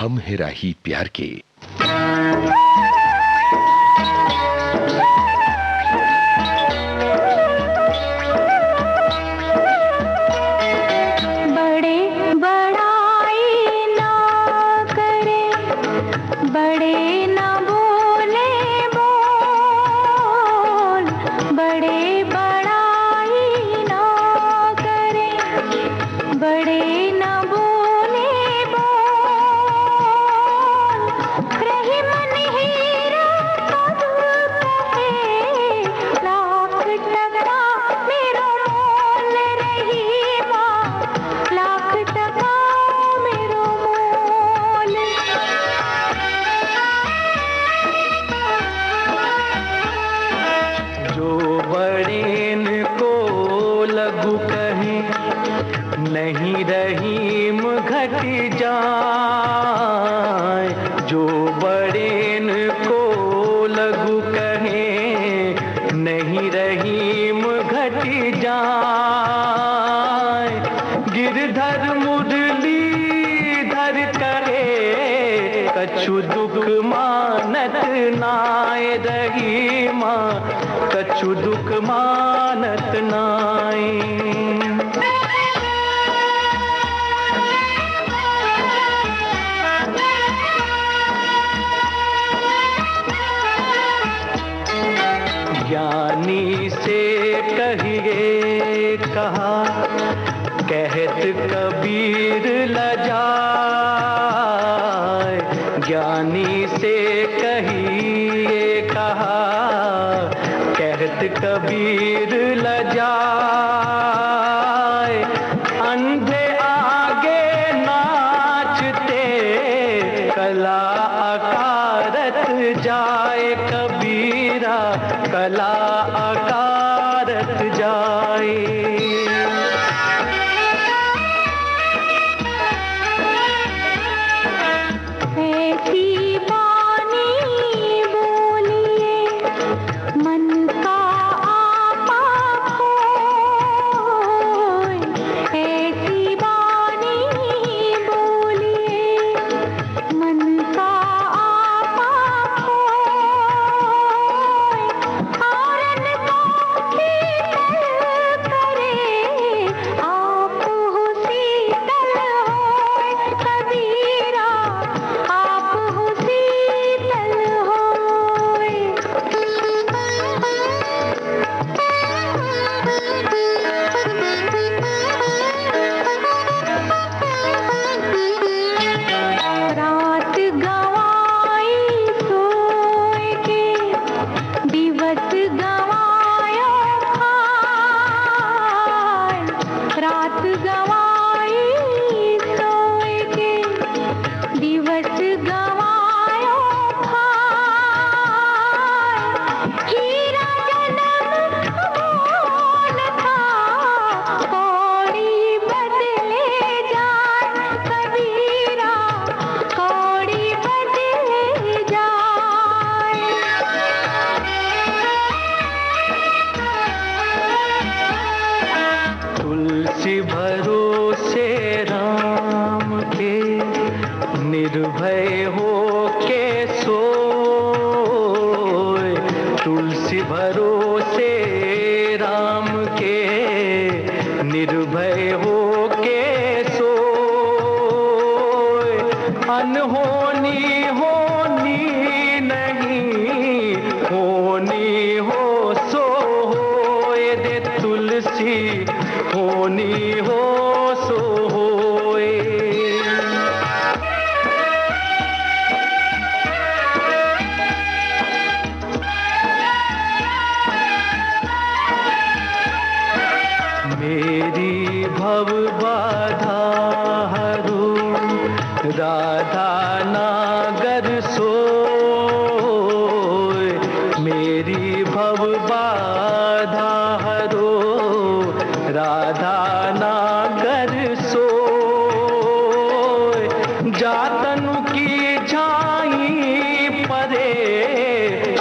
हम है राही प्यार के। नहीं रहीम घट जाए, जो बड़ेन को लघु कहे, नहीं रहीम घट जाए। गिरधर मुरलीधर करे, कछु दुख मानत नाय रहीमा, कछु दुख मानत नाय। ज्ञानी से कहिए कहा, कहत कबीर लजाए। ज्ञानी से कहिए कहा, कहत कबीर लजाए। अंधे आगे नाचते, कला अकारत जाए कबीरा, कला अकारत जाए। ऐसी वाणी बोलिए, मन का आपा खोए। ऐसी वाणी बोलिए, मन का आपा खोए। औरन को शीतल करे, आप हो शीतल होए कबीरा, आप हो शीतल होए। रात गवाई सोए के, दिवस गवायो खाए। रात गवाई सोए के, दिवस गवायो खाए। हीरा जन्म मोल था, कौड़ी बदले जाए कबीरा, कौड़ी बदले जाए। तुलसी भरोसे राम के, निर्भय हो के सोए। तुलसी भरोसे राम के, निर्भय हो के सोए। अनहोनी होनी नहीं, होनी हो सो होए दे तुलसी, होनी हो सो होए। मेरी भव बाधा हरो, राधा नागर सोए। मेरी भव बाधा हरो, राधा नागर सोए। जातनु की झाई परे,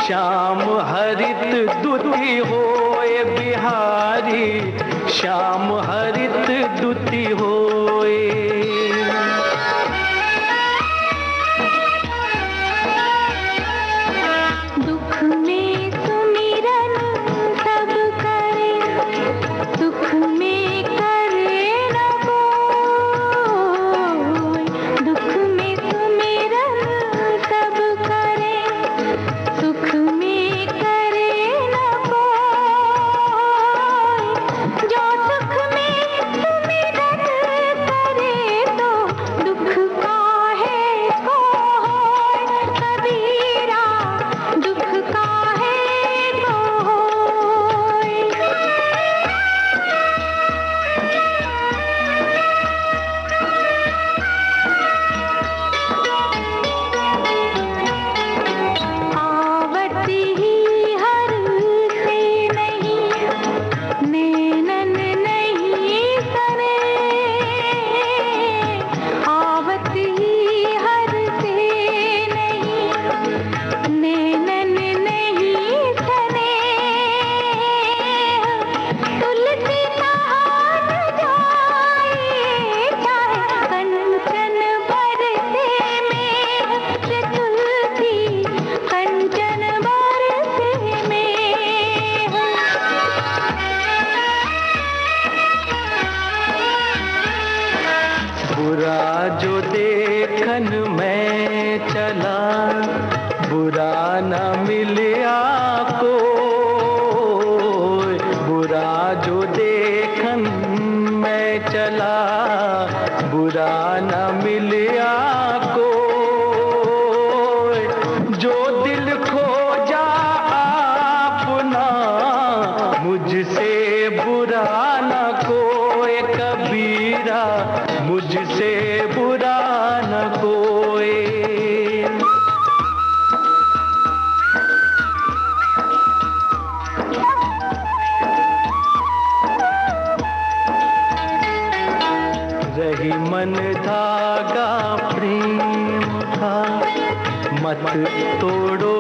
श्याम हरित दुति होए बिहारी, श्याम हरित दुति होए। देखन मैं चला, बुरा न मिलिया कोई, बुरा जो देखन मैं चला, बुरा न मिलिया कोई, जो दिल खोजा अपना, मुझसे बुरा न कोई कबीरा, मुझसे बुरा न कोई। रही मन धागा प्रेम का, मत तोड़ो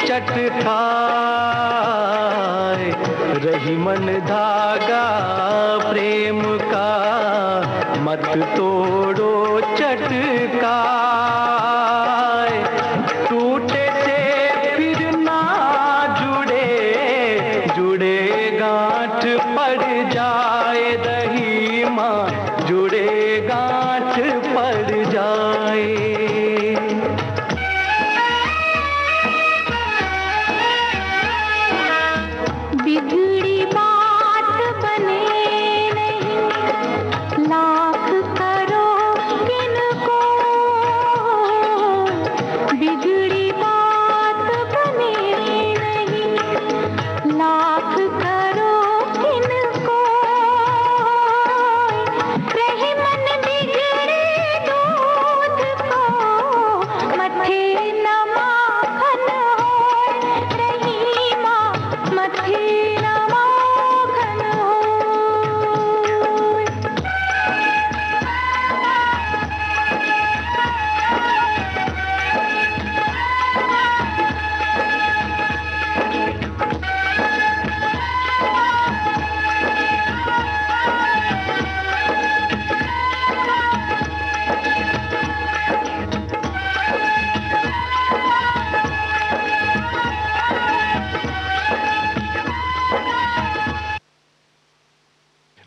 चटकाए, रही मन धागा प्रेम का, मत तोड़ो चटकाए, टूटे से फिर ना जुड़े, जुड़े गांठ पड़ जाए, रही माँ जुड़े गांठ पड़ जाए। बिगड़ी बात बने नहीं, लाख करो किनको, बिगड़ी बात बने नहीं, लाख करो किनको, रहे मन बिगड़े दूध को, मथे न माखन होए, रही माँ मथे न माखन होए।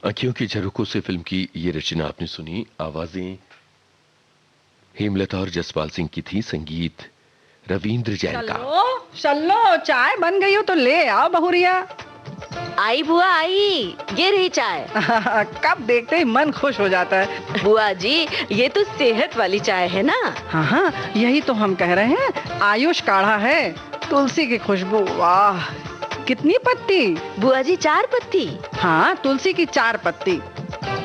आँखियों की झरोखों से फिल्म की ये रचना आपने सुनी। आवाजें हेमलता और जसपाल सिंह की थी, संगीत रविंद्र जैन का। चलो चाय बन गई हो तो ले आओ बहुरिया। आई बुआ आई, ये रही चाय। कब देखते ही मन खुश हो जाता है। बुआ जी ये तो सेहत वाली चाय है ना। हाँ हाँ यही तो हम कह रहे हैं, आयुष काढ़ा है, तुलसी की खुशबू, वाह कितनी पत्ती। बुआ जी 4 पत्ती। हाँ तुलसी की 4 पत्ती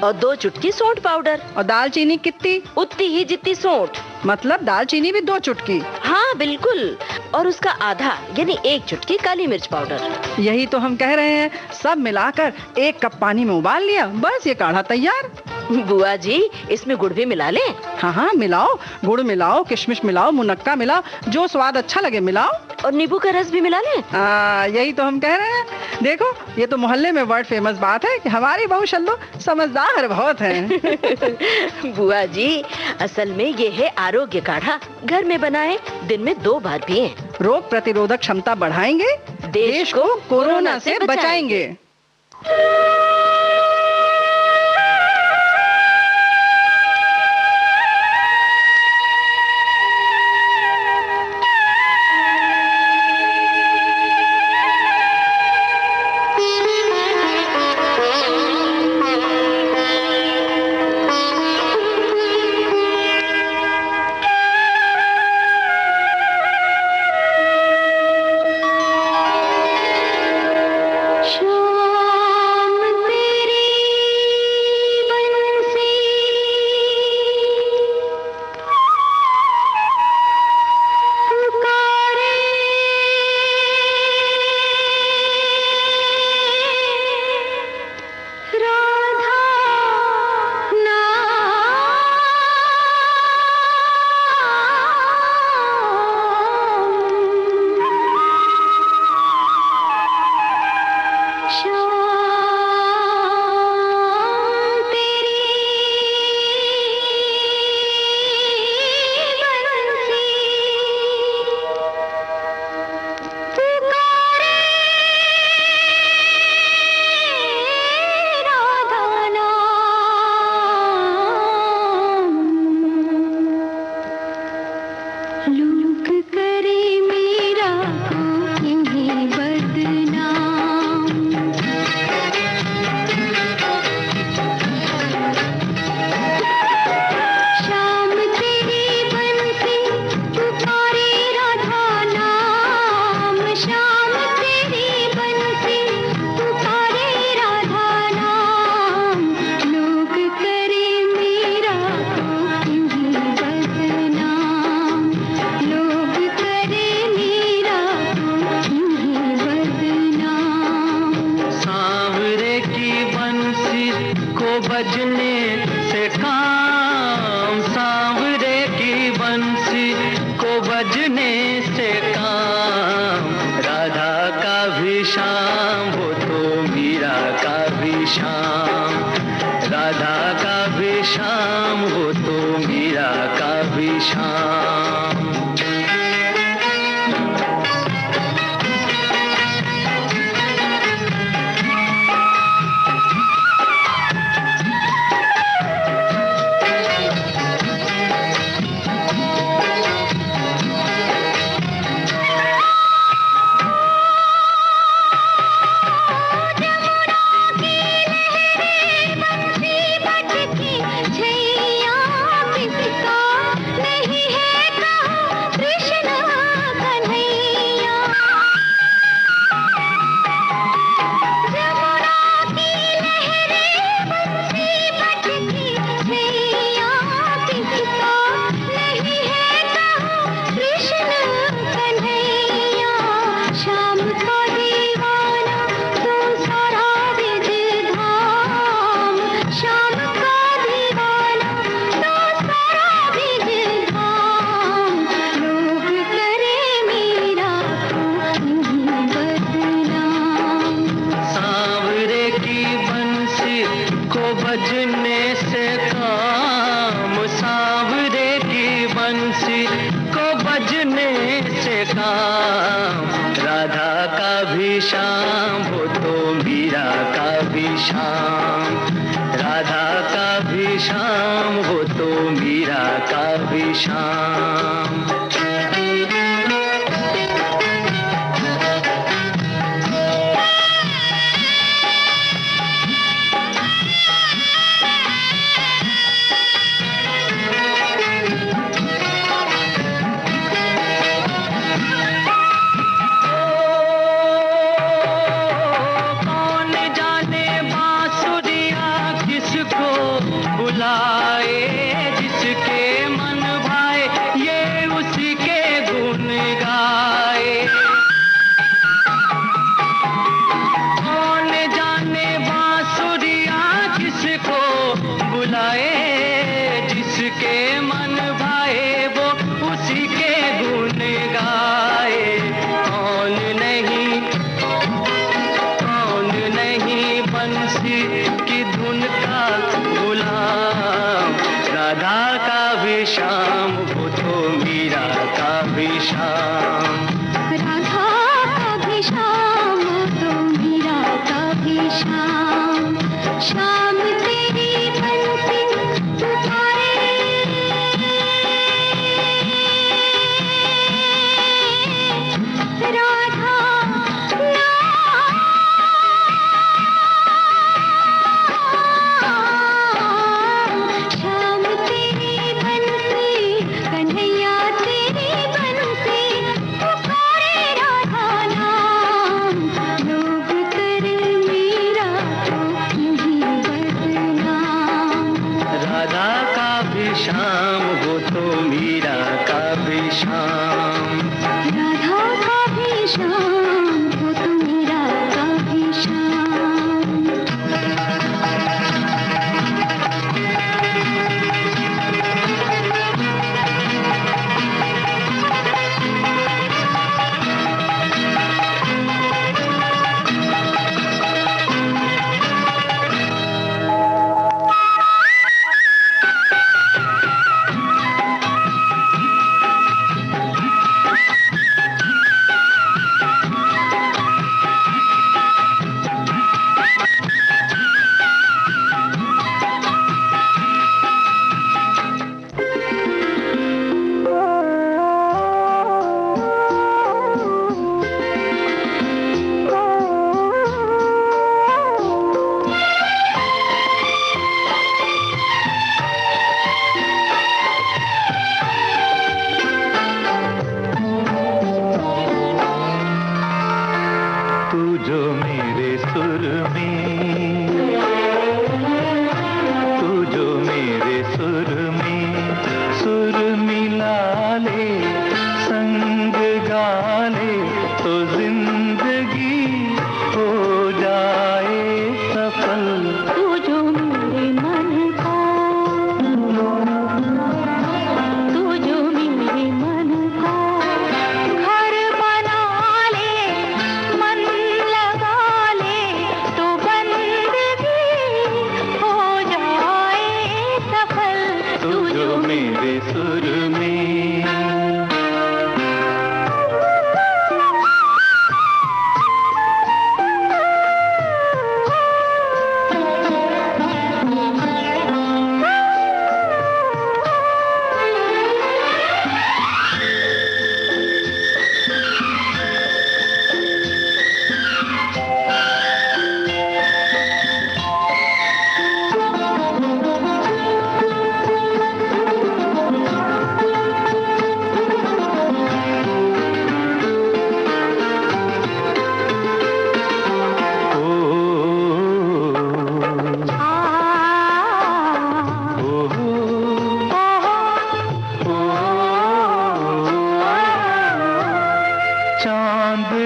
और 2 चुटकी सौंठ पाउडर। और दालचीनी कितनी? उतनी ही जितनी सौंठ। मतलब दालचीनी भी 2 चुटकी? हाँ बिल्कुल, और उसका आधा यानी 1 चुटकी काली मिर्च पाउडर। यही तो हम कह रहे हैं, सब मिलाकर 1 कप पानी में उबाल लिया, बस ये काढ़ा तैयार। बुआ जी इसमें गुड़ भी मिला लें? हाँ हाँ मिलाओ, गुड़ मिलाओ, किशमिश मिलाओ, मुनक्का मिलाओ, जो स्वाद अच्छा लगे मिलाओ। और नींबू का रस भी मिला लें? यही तो हम कह रहे हैं। देखो ये तो मोहल्ले में वर्ल्ड फेमस बात है कि हमारी बहू शल्लो समझदार बहुत है। बुआ जी असल में ये है आरोग्य काढ़ा, घर में बनाएं, दिन में 2 बार पिएं। रोग प्रतिरोधक क्षमता बढ़ाएंगे, देश को कोरोना से बचाएंगे। शाम बजने से काम, राधा का भी शाम, वो तो मीरा का भी शाम, राधा का भी शाम, वो तो मीरा का भी शाम।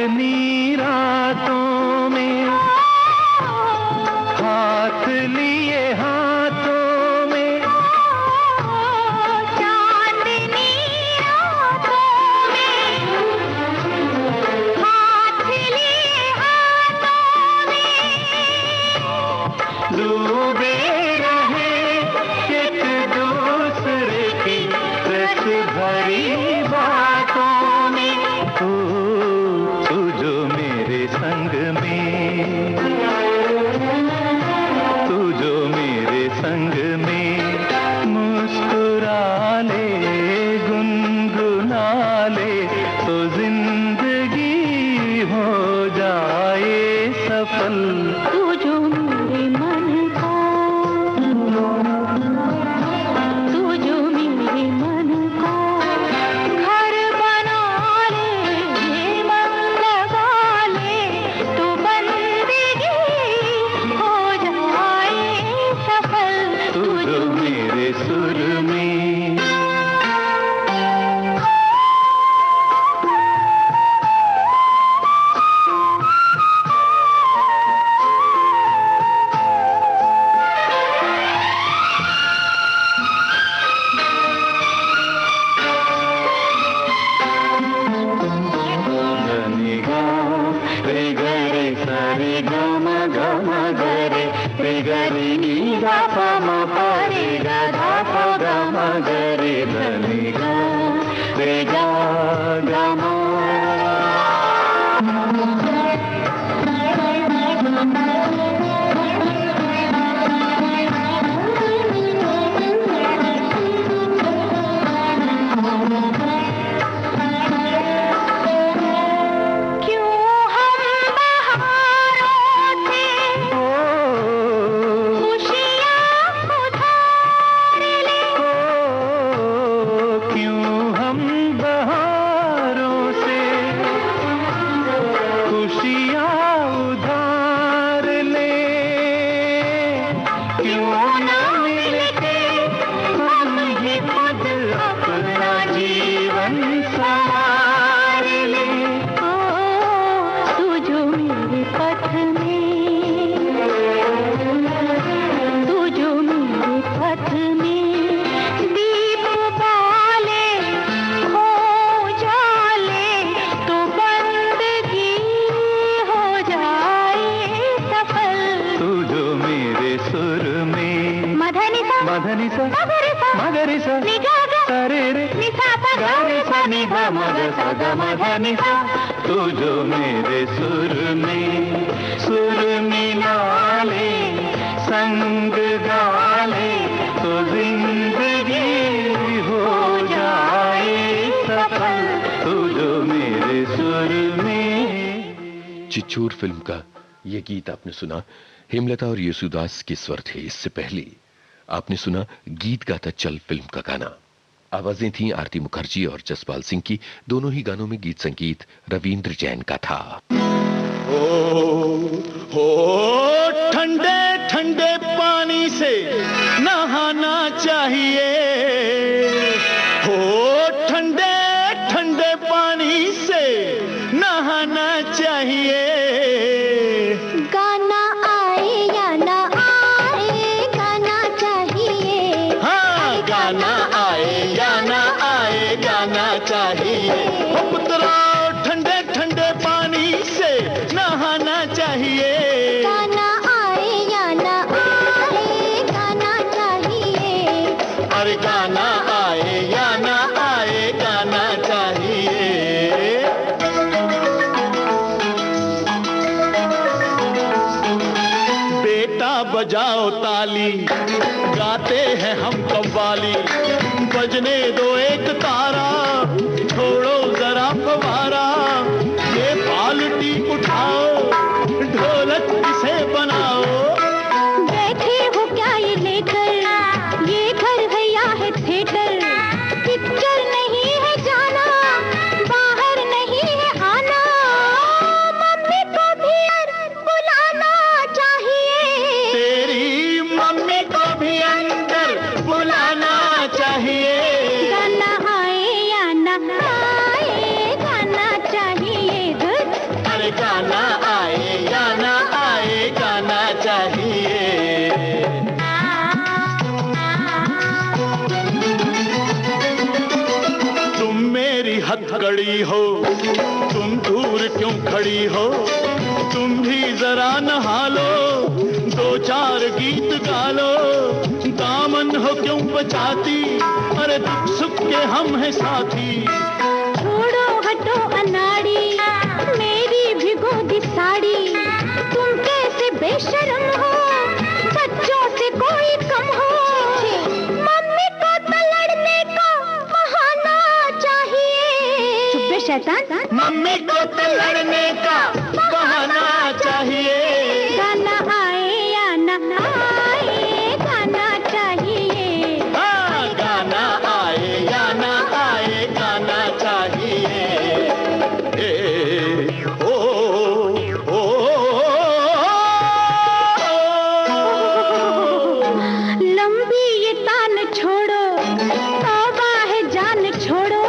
चांदनी रातों में हाथ लिए हाथों में, चांदनी रातों में हाथ लिए हाथों में डूबे रहे एक दूसरे की रस भरी बातों में। तू जो मेरे संग में, तू जो मेरे संग में मुस्कुरा ले, गुनगुना ले, तो जिंदगी हो जाए सफल। तू जो मेरे मन का, तू जो मेरे मन का घर बना ले, मन लगा ले, तो बंदगी हो जाए सफल। तू जो मेरे सुर में, रे गरे सरे गम गम गरे, रे गरे नी गा प म प रे गा धा प ग म गरे, धनी गा रे गा गा म। तू जो मेरे सुर में सुर मिला ले, संग गा ले, तो जिंदगी हो जाए सफल। तू जो मेरे सुर में। चिचूर फिल्म का ये गीत आपने सुना, हेमलता और येसुदास के स्वर थे। इससे पहले आपने सुना गीत गाता चल फिल्म का गाना। आवाजें थीं आरती मुखर्जी और जसपाल सिंह की। दोनों ही गानों में गीत संगीत रविंद्र जैन का था। हो ठंडे ठंडे पानी से नहाना चाहिए, हो ठंडे ठंडे पानी से नहाना चाहिए। गाना आए या ना आए, गाना चाहिए। हाँ, गाना आए या ना आए, गाना चाहिए। हो पुत्रा ठंडे ठंडे पानी से नहाना चाहिए। गाना आए या ना आए, गाना चाहिए। अरे गाना आए या ना आए, गाना चाहिए। बेटा बजाओ ताली, गाते हैं हम कव्वाली, बजने दो एक तारा, छोड़ो जरा फवारा, ये बाल्टी उठाओ, ढोलक इसे बनाओ। बैठे हो क्या ये लेकर, ये घर है या है थिएटर, पिक्चर नहीं है जाना, बाहर नहीं है आना, मम्मी को भी बुलाना चाहिए। तेरी मम्मी को भी अंदर बुलाना चाहिए। गाना आए या ना मेरी हथकड़ी हो, तुम दूर क्यों खड़ी हो, तुम भी जरा नहा लो, दो चार गीत गा लो, दामन हो क्यों बचाती, अरे दुख सुख के हम हैं साथी। छोड़ो हटो अनाड़ी, मेरी भिगो दी साड़ी, तुम कैसे बेशर्म हो, बच्चों से कोई कम हो। मम्मी को तो लड़ने का बहाना चाहिए। चुप बे शैतान। मम्मी को तो लड़ने का बहाना चाहिए। गाना आए या ना आए, गाना चाहिए। हाँ, गाना आए या ना आए, गाना चाहिए। ए, ओ, ओ, लंबी ये तान छोड़ो, तौबा है जान छोड़ो।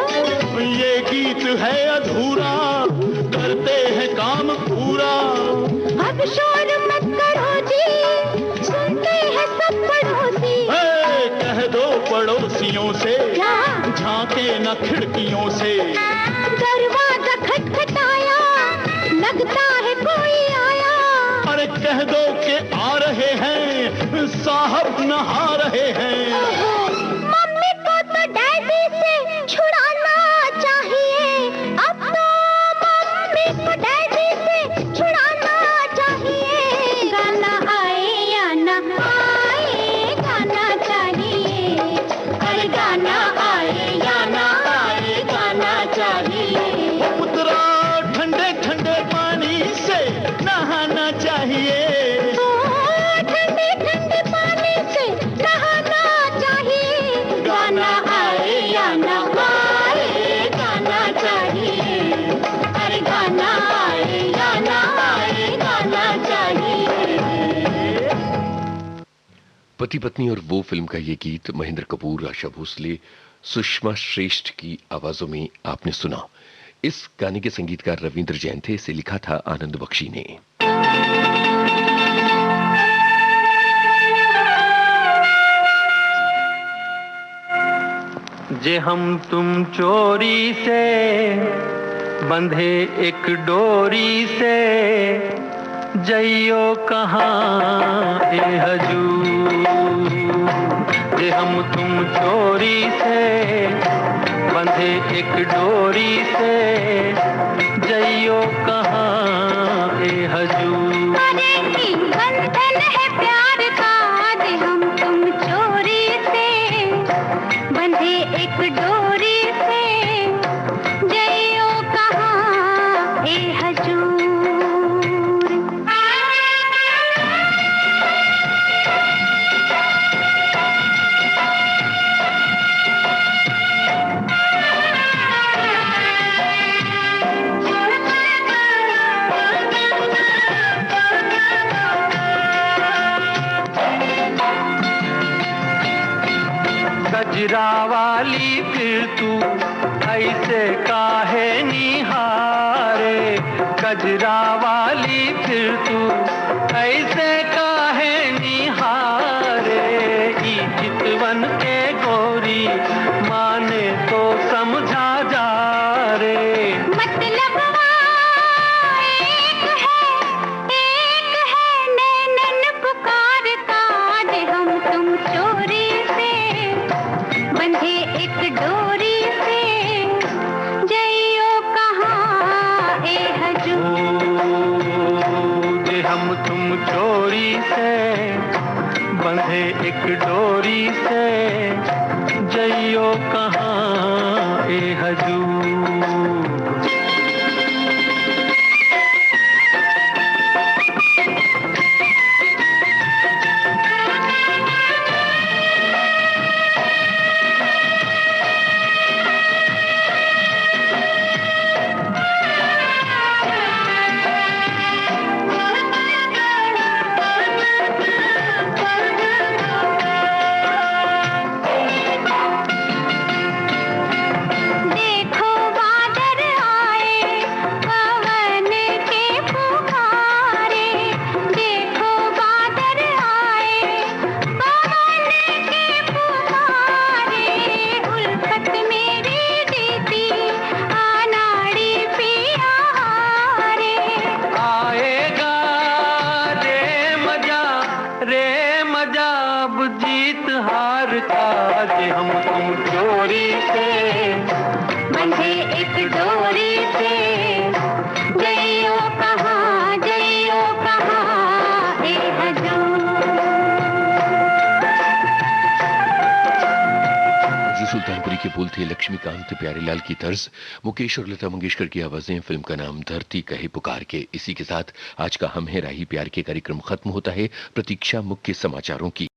ये गीत है अधूरा, करते हैं काम पूरा। अब शोर मत करो जी, सुनते हैं सब पड़ोसी। कह दो पड़ोसियों से, क्या? झांके न खिड़कियों से। दरवाजा खटखटाया, लगता है कोई आया। अरे कह दो कि आ रहे हैं, साहब नहा रहे हैं। मम्मी को तो डैडी से छुड़ाना चाहिए। अब तो मम्मी को डैडी से छुड़ाना चाहिए। गाना आए या ना आए, गाना चाहिए। अरे गाना आए या ना आए, गाना चाहिए। पुत्रा ठंडे ठंडे पानी से नहाना चाहिए। ठंडे ठंडे पानी से नहाना चाहिए। गाना आए या ना आए, गाना चाहिए। अरे गाना आए या ना आए, गाना चाहिए। पति पत्नी और वो फिल्म का ये गीत महेंद्र कपूर, आशा भोसले, सुषमा श्रेष्ठ की आवाजों में आपने सुना। इस गाने के संगीतकार रविंद्र जैन थे। इसे लिखा था आनंद बख्शी ने। जे हम तुम चोरी से बंधे एक डोरी से, जइयो कहाँ ए हजूर। जे हम तुम चोरी से बंधे एक डोरी से, जइयो कहाँ ए हजूर। अरे की बंधन है प्यार का, आज हम तुम चोरी से बंधे एक डोरी से, जइयो कहाँ ए हजूर। गजरा वाली फिर तू ऐसे काहे निहारे, गजरा वाली फिर तू ऐसे काहे निहारे। ई चितवन के गोरी माने तो समझा जा रे। मतलब एक है नैनन पुकारता, आज हम तुम चोरी से बंधे एक डोरी से, जइयो कहाँ ए हजूर। जे हम तुम चोरी से बंधे एक डोरी से, जइयो कहाँ ए हजूर। देखो बादल आए एक डोरी से जइयो कहाँ ए हजूर। सुल्तानपुरी के बोल थे लक्ष्मीकांत प्यारेलाल की तर्ज, मुकेश और लता मंगेशकर की आवाजें, फिल्म का नाम धरती कहे पुकार के। इसी के साथ आज का हम है राही प्यार के कार्यक्रम खत्म होता है। प्रतीक्षा मुख्य समाचारों की।